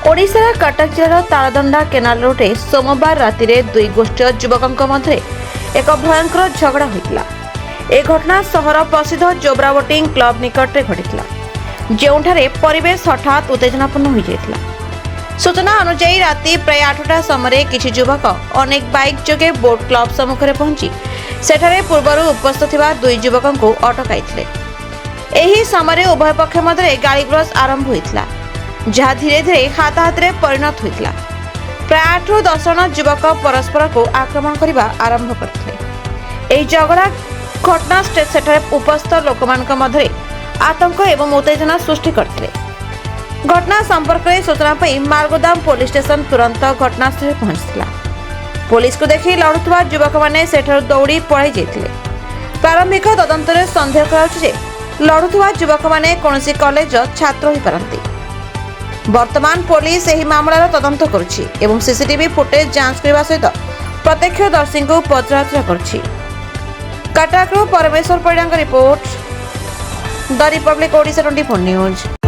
ओडिशार कटक जिलार तारदंडा केनाल रोडे सोमवार राति दुई गोष्ठी युवकों मध्य एक भयंकर झगड़ा होता। ए घटना सहर प्रसिद्ध जोब्रा बोटिंग क्लब निकट में घटी, जोठारे परिवेश हठात उत्तेजनापूर्ण हो जाता। सूचना अनुसार राति प्राय 8टा समय किसी युवक अनेक बाइक जोगे बोट क्लब सम्मुखें पहुंची सेठारे पूर्वर उपस्थित थिबा दुई युवकों को अटकाई। एही समय उभय पक्ष मध्य गालीगुलज आरंभ होता, जहाँ धीरे धीरे हाथाहाथ में परिणत होता। प्राय 8 ରୁ 10 जन युवक परस्पर को आक्रमण करने आरंभ करते। झगड़ा घटना सेठारे उपस्थित लोक मध्य आतंक एवं उत्तेजना सृष्टि करते। घटना संपर्क में सूचना पाई मालगोदाम पुलिस स्टेशन तुरंत घटनास्थल पहुंचला। पुलिस को देखि लड़ुवा युवक मैंने सेठारु दौड़ी पलाई जाते। प्रारंभिक तदंत सन्देह कर लड़ुवा युवक मैंने कौन कॉलेज छात्र हो पारती। वर्तमान पुलिस एही मामलार तदंत करुछि एवं सीसीटीवी फुटेज जांच करने सहित प्रत्यक्षदर्शी को पचराउचरा करुछि। कटकरू परमेश्वर परिडांग report, the republic Odisha 24 news.